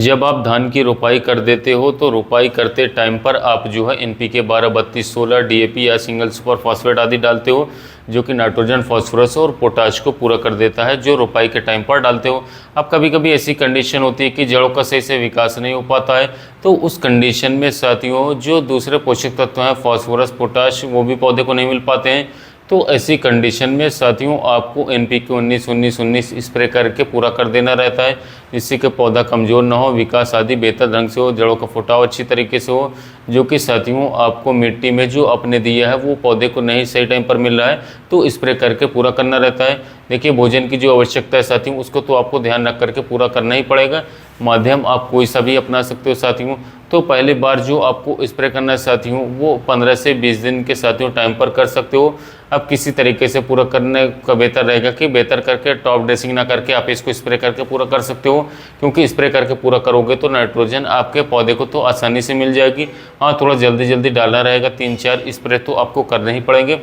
जब आप धान की रोपाई कर देते हो तो रोपाई करते टाइम पर आप जो है NPK 12-32-16 DAP या सिंगल सुपर फॉस्फेट आदि डालते हो, जो कि नाइट्रोजन, फास्फोरस और पोटाश को पूरा कर देता है, जो रोपाई के टाइम पर डालते हो। अब कभी कभी ऐसी कंडीशन होती है कि जड़ों का सही से विकास नहीं हो पाता है, तो उस कंडीशन में साथियों जो दूसरे पोषक तत्व हैं फास्फोरस, पोटाश, वो भी पौधे को नहीं मिल पाते हैं। तो ऐसी कंडीशन में साथियों आपको NPK 19-19-19 स्प्रे करके पूरा कर देना रहता है, जिससे कि पौधा कमज़ोर ना हो, विकास आदि बेहतर ढंग से हो, जड़ों का फुटाव अच्छी तरीके से हो, जो कि साथियों आपको मिट्टी में जो आपने दिया है वो पौधे को नहीं सही टाइम पर मिल रहा है, तो स्प्रे करके पूरा करना रहता है। देखिए, भोजन की जो आवश्यकता है साथियों उसको तो आपको ध्यान रख करके पूरा करना ही पड़ेगा। माध्यम आप कोई सा भी अपना सकते हो साथियों। तो पहली बार जो आपको स्प्रे करना है साथियों वो 15 से 20 दिन के साथियों टाइम पर कर सकते हो। अब किसी तरीके से पूरा करने का बेहतर रहेगा कि बेहतर करके टॉप ड्रेसिंग ना करके आप इसको स्प्रे करके पूरा कर सकते हो, क्योंकि स्प्रे करके पूरा करोगे तो नाइट्रोजन आपके पौधे को तो आसानी से मिल जाएगी। हाँ, थोड़ा जल्दी जल्दी डालना रहेगा, 3-4 स्प्रे तो आपको करने ही पड़ेंगे,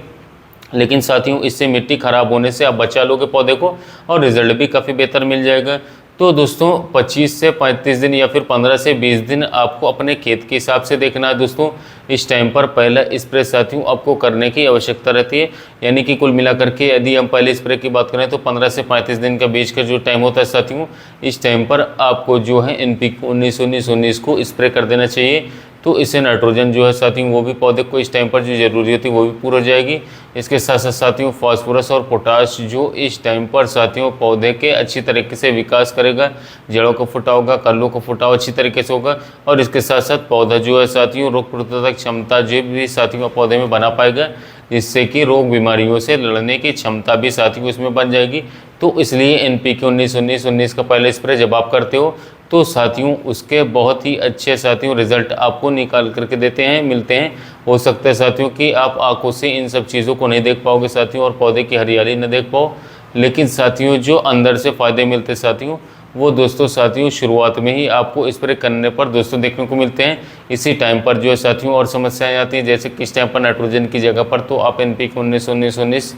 लेकिन साथियों इससे मिट्टी खराब होने से आप बचा लोगे पौधे को और रिजल्ट भी काफ़ी बेहतर मिल जाएगा। तो दोस्तों 25 से 35 दिन या फिर 15 से 20 दिन आपको अपने खेत के हिसाब से देखना है दोस्तों। इस टाइम पर पहला स्प्रे साथियों आपको करने की आवश्यकता रहती है, यानी कि कुल मिलाकर के यदि हम पहले स्प्रे की बात करें तो 15 से 35 दिन का बीच का जो टाइम होता है साथियों, इस टाइम पर आपको जो है NPK 19-19-19 को स्प्रे कर देना चाहिए। तो इससे नाइट्रोजन जो है साथियों वो भी पौधे को इस टाइम पर जो ज़रूरी होती है वो भी पूरा हो जाएगी। इसके साथ साथ साथियों फास्फोरस और पोटाश जो इस टाइम पर साथियों पौधे के अच्छी तरीके से विकास करेगा, जड़ों को फुटाव होगा, कल्लों को फुटाव अच्छी तरीके से होगा, और इसके साथ साथ पौधा जो है साथियों रोग प्रतिरोधक क्षमता जो भी साथियों पौधे में बना पाएगा, जिससे कि रोग बीमारियों से लड़ने की क्षमता भी साथियों इसमें बन जाएगी। तो इसलिए NPK 19-19-19 का पहले स्प्रे जब आप करते हो तो साथियों उसके बहुत ही अच्छे साथियों रिजल्ट आपको निकाल करके देते हैं, मिलते हैं। हो सकता है साथियों कि आप आंखों से इन सब चीज़ों को नहीं देख पाओगे साथियों और पौधे की हरियाली न देख पाओ, लेकिन साथियों जो अंदर से फ़ायदे मिलते हैं साथियों वो दोस्तों साथियों शुरुआत में ही आपको स्प्रे करने पर दोस्तों देखने को मिलते हैं। इसी टाइम पर जो है साथियों और समस्याएं आती हैं, जैसे किस टाइम पर नाइट्रोजन की जगह पर तो आप NPK 19-19-19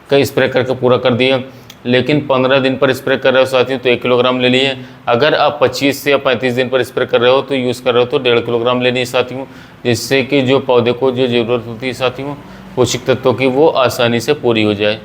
का स्प्रे करके पूरा कर दिया, लेकिन 15 दिन पर स्प्रे कर रहे हो साथियों तो 1 किलोग्राम ले लिए। अगर आप 25 से या 35 दिन पर स्प्रे कर रहे हो तो यूज़ कर रहे हो तो 1.5 किलोग्राम लेनी है साथियों, जिससे कि जो पौधे को जो ज़रूरत होती है साथियों पोषक तत्वों की वो आसानी से पूरी हो जाए।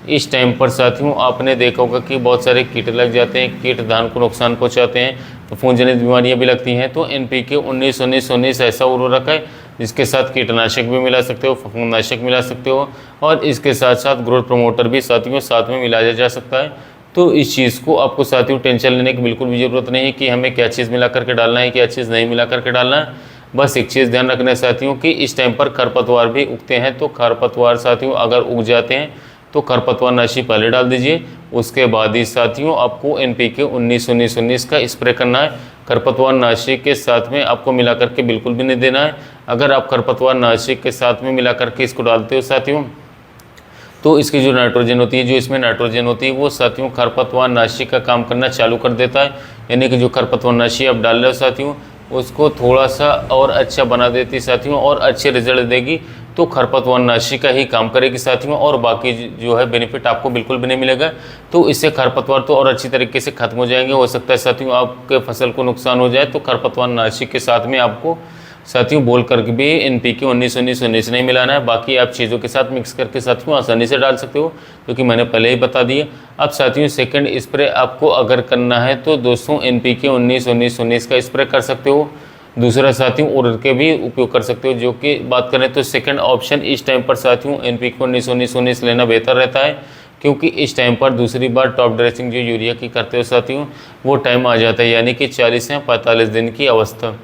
इस टाइम पर साथियों आपने देखा होगा कि बहुत सारे कीट लग जाते हैं, कीट धान को नुकसान पहुंचाते हैं, फफूंद जनित बीमारियां भी लगती हैं। तो NPK 19-19-19 ऐसा उर्वरक है जिसके साथ कीटनाशक भी मिला सकते हो, फफूंदनाशक मिला सकते हो, और इसके साथ साथ ग्रोथ प्रमोटर भी साथियों साथ में मिलाया जा सकता है। तो इस चीज़ को आपको साथियों टेंशन लेने की बिल्कुल भी ज़रूरत नहीं है कि हमें क्या चीज़ मिला करके डालना है, क्या चीज़ नहीं मिला करके डालना है। बस एक चीज़ ध्यान रखना है साथियों कि इस टाइम पर खरपतवार भी उगते हैं, तो खरपतवार साथियों अगर उग जाते हैं तो खरपतवार नाशी पहले डाल दीजिए, उसके बाद ही साथियों आपको NPK 19-19-19 का स्प्रे करना है। खरपतवार नाशी के साथ में आपको मिला करके बिल्कुल भी नहीं देना है। अगर आप खरपतवार नाशी के साथ में मिला करके इसको डालते हो साथियों तो इसकी जो नाइट्रोजन होती है, जो इसमें नाइट्रोजन होती है वो साथियों खरपतवार नाशी का काम करना चालू कर देता है, यानी कि जो खरपतवार नाशी आप डाल रहे हो साथियों उसको थोड़ा सा और अच्छा बना देती है साथियों और अच्छे रिजल्ट देगी। तो खरपतवार नाशी का ही काम करेगी साथियों, और बाकी जो है बेनिफिट आपको बिल्कुल भी नहीं मिलेगा। तो इससे खरपतवार तो और अच्छी तरीके से खत्म हो जाएंगे। हो सकता है साथियों आपके फसल को नुकसान हो जाए, तो खरपतवार नाशी के साथ में आपको साथियों बोल करके भी NPK 19-19-19 नहीं मिलाना है, बाकी आप चीज़ों के साथ मिक्स करके साथियों आसानी से डाल सकते हो, क्योंकि मैंने पहले ही बता दिया। अब साथियों सेकंड स्प्रे आपको अगर करना है तो दोस्तों NPK 19-19-19 का स्प्रे कर सकते हो। दूसरा साथियों उर्वरक के भी उपयोग कर सकते हो, जो कि बात करें तो सेकंड ऑप्शन इस टाइम पर साथियों NPK 19-19-19 लेना बेहतर रहता है, क्योंकि इस टाइम पर दूसरी बार टॉप ड्रेसिंग जो यूरिया की करते हो साथियों वो टाइम आ जाता है, यानी कि 40 से 45 दिन की अवस्था।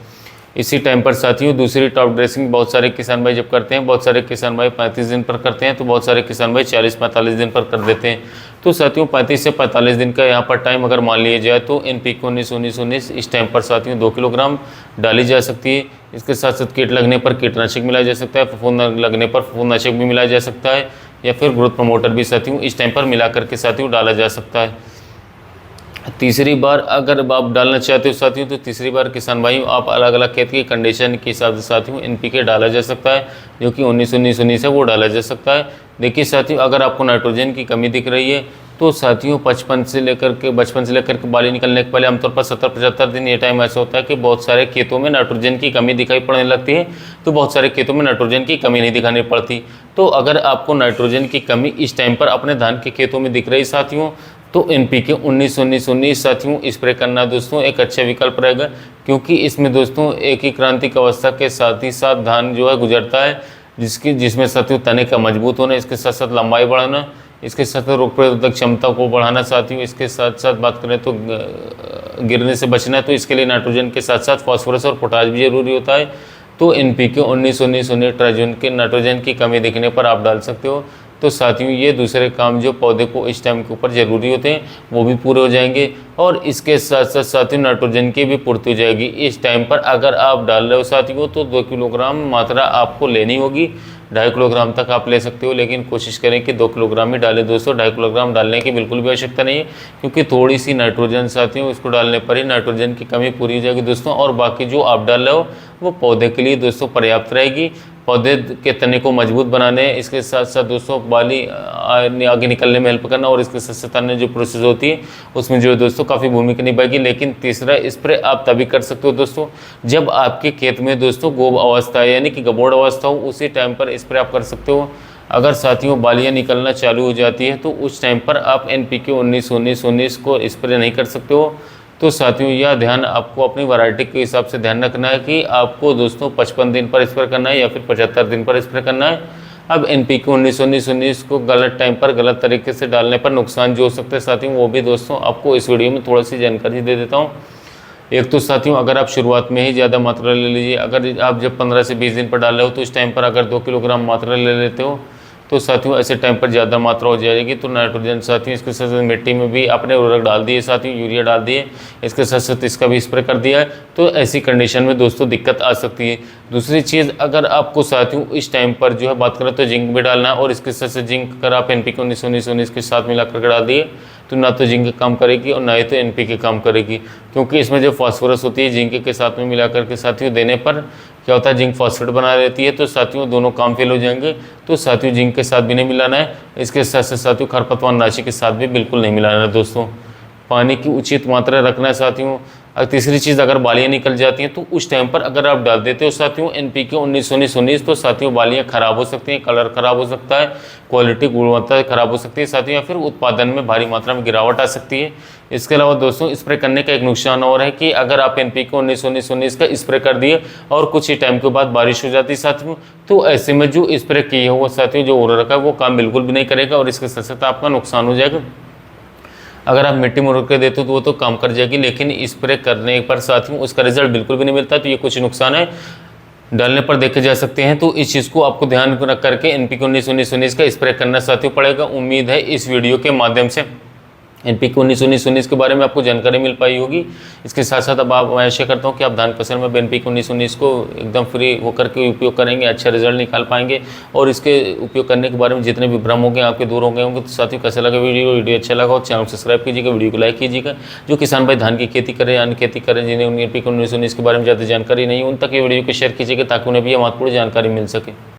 इसी टाइम पर साथियों दूसरी टॉप ड्रेसिंग बहुत सारे किसान भाई जब करते हैं, बहुत सारे किसान भाई 35 दिन पर करते हैं, तो बहुत सारे किसान भाई 40-45 दिन पर कर देते हैं। तो साथियों 35 से 45 दिन का यहाँ पर टाइम अगर मान लिया जाए तो NPK 19-19-19 इस टाइम पर साथियों 2 किलोग्राम डाली जा सकती है। इसके साथ साथ कीट लगने पर कीटनाशक मिलाया जा सकता है, फफूंद लगने पर फफूंदनाशक भी मिलाया जा सकता है, या फिर ग्रोथ प्रमोटर भी साथियों इस टाइम पर मिला करके साथियों डाला जा सकता है। तीसरी बार अगर आप डालना चाहते हो साथियों तो तीसरी बार किसान भाइयों आप अलग अलग खेत की कंडीशन के हिसाब से साथियों NPK डाला जा सकता है, जो कि 19-19-19 है वो डाला जा सकता है। देखिए साथियों अगर आपको नाइट्रोजन की कमी दिख रही है तो साथियों बचपन से लेकर के बाली निकलने के पहले आमतौर पर 70-75 दिन ये टाइम ऐसा होता है कि बहुत सारे खेतों में नाइट्रोजन की कमी दिखाई पड़ने लगती है, तो बहुत सारे खेतों में नाइट्रोजन की कमी नहीं दिखानी पड़ती। तो अगर आपको नाइट्रोजन की कमी इस टाइम पर अपने धान के खेतों में दिख रही साथियों, तो NPK 19-19-19 साथियों स्प्रे करना दोस्तों एक अच्छा विकल्प रहेगा, क्योंकि इसमें दोस्तों एक ही क्रांतिक अवस्था के साथ ही साथ धान जो है गुजरता है, जिसमें साथियों तने का मजबूत होना, इसके साथ साथ लंबाई बढ़ाना, इसके साथ रोग प्रतिरोधक क्षमता को बढ़ाना साथियों, इसके साथ साथ बात करें तो गिरने से बचना है, तो इसके लिए नाइट्रोजन के साथ साथ फास्फोरस और पोटाश भी जरूरी होता है। तो NPK 19-19-19 ट्राइजोन के नाइट्रोजन की कमी दिखने पर आप डाल सकते हो। तो साथियों ये दूसरे काम जो पौधे को इस टाइम के ऊपर ज़रूरी होते हैं वो भी पूरे हो जाएंगे, और इसके साथ साथ साथियों नाइट्रोजन की भी पूर्ति हो जाएगी। इस टाइम पर अगर आप डाल रहे हो साथियों तो 2 किलोग्राम मात्रा आपको लेनी होगी, 2.5 किलोग्राम तक आप ले सकते हो, लेकिन कोशिश करें कि 2 किलोग्राम ही डालें दोस्तों। 2.5 किलोग्राम डालने की बिल्कुल भी आवश्यकता नहीं है, क्योंकि थोड़ी सी नाइट्रोजन साथियों इसको डालने पर ही नाइट्रोजन की कमी पूरी हो जाएगी दोस्तों, और बाकी जो आप डाल रहे हो वो पौधे के लिए दोस्तों पर्याप्त रहेगी। पौधे के तने को मजबूत बनाने, इसके साथ साथ दोस्तों बाली आगे निकलने में हेल्प करना, और इसके साथ साथ अन्य जो प्रोसेस होती है उसमें जो है दोस्तों काफ़ी भूमिका निभाएगी। लेकिन तीसरा स्प्रे आप तभी कर सकते हो दोस्तों जब आपके खेत में दोस्तों गोब अवस्था है, यानी कि गबोड़ अवस्था हो, उसी टाइम पर स्प्रे आप कर सकते हो। अगर साथियों बालियाँ निकलना चालू हो जाती है तो उस टाइम पर आप NPK 19-19-19 को स्प्रे नहीं कर सकते हो। तो साथियों यह ध्यान आपको अपनी वैरायटी के हिसाब से ध्यान रखना है कि आपको दोस्तों 55 दिन पर स्प्रे करना है या फिर 75 दिन पर स्प्रे करना है। अब NPK 19-19-19 को गलत टाइम पर गलत तरीके से डालने पर नुकसान जो हो सकते हैं साथियों, वो भी दोस्तों आपको इस वीडियो में थोड़ी सी जानकारी दे देता हूँ। एक तो साथियों अगर आप शुरुआत में ही ज़्यादा मात्रा ले लीजिए, अगर आप जब 15 से 20 दिन पर डाल रहे हो तो इस टाइम पर अगर 2 किलोग्राम मात्रा ले लेते हो तो साथियों ऐसे टाइम पर ज़्यादा मात्रा हो जाएगी। तो नाइट्रोजन साथियों इसके साथ साथ मिट्टी में भी आपने उर्वरक डाल दिए साथियों, यूरिया डाल दिए, इसके साथ साथ इसका भी स्प्रे कर दिया है, तो ऐसी कंडीशन में दोस्तों दिक्कत आ सकती है। दूसरी चीज़ अगर आपको साथियों इस टाइम पर जो है बात करें तो जिंक भी डालना है, और इसके साथ साथ जिंक अगर आप NPK 19-19-19 के साथ मिला करके डाल दिए तो ना तो जिंक काम करेगी और ना ही तो NPK काम करेगी, क्योंकि इसमें जो फास्फोरस होती है जिंक के साथ में मिला करके साथियों देने पर क्या होता है, जिंक फॉस्फेट बना देती है, तो साथियों दोनों काम फेल हो जाएंगे। तो साथियों जिंक के साथ भी नहीं मिलाना है, इसके साथ साथ साथियों खरपतवार नाशी के साथ भी बिल्कुल नहीं मिलाना है दोस्तों। पानी की उचित मात्रा रखना है साथियों। तीसरी चीज़ अगर बालियाँ निकल जाती हैं तो उस टाइम पर अगर आप डाल देते हो साथियों NPK 19-19-19 तो साथियों बालियाँ खराब हो सकती हैं, कलर खराब हो सकता है, क्वालिटी गुणवत्ता खराब हो सकती है साथियों, या फिर उत्पादन में भारी मात्रा में गिरावट आ सकती है। इसके अलावा दोस्तों स्प्रे करने का एक नुकसान और है कि अगर आप NPK 19-19-19 का स्प्रे कर दिए और कुछ ही टाइम के बाद बारिश हो जाती है साथियों, तो ऐसे में जो स्प्रे किए है वो साथियों जो उर्वरक है वो काम बिल्कुल भी नहीं करेगा, और इसके साथ साथ आपका नुकसान हो जाएगा। अगर आप मिट्टी में उर्वरक देते हो तो वो तो काम कर जाएगी, लेकिन स्प्रे करने पर साथियों उसका रिजल्ट बिल्कुल भी नहीं मिलता। तो ये कुछ नुकसान है डालने पर देखे जा सकते हैं, तो इस चीज़ को आपको ध्यान रख करके NPK 19-19-19 का स्प्रे करना साथियों पड़ेगा। उम्मीद है इस वीडियो के माध्यम से NPK 19-19-19 के बारे में आपको जानकारी मिल पाई होगी। इसके साथ साथ अब मैं आशा करता हूँ कि आप धान फसल में NPK 19-19 को एकदम फ्री होकर के उपयोग करेंगे, अच्छा रिजल्ट निकाल पाएंगे, और इसके उपयोग करने के बारे में जितने भी भ्रम होंगे आपके दूर हो गए होंगे। तो साथियों कैसा लगा वीडियो अच्छा लगा हो चैनल को सब्सक्राइब कीजिएगा, वीडियो को लाइक कीजिएगा। जो किसान भाई धान की खेती करें, अन्य खेती करें, जिन्हें NPK 19-19 के बारे में ज़्यादा जानकारी नहीं, उन तक ये वीडियो को शेयर कीजिएगा ताकि उन्हें भी महत्वपूर्ण जानकारी मिल सके।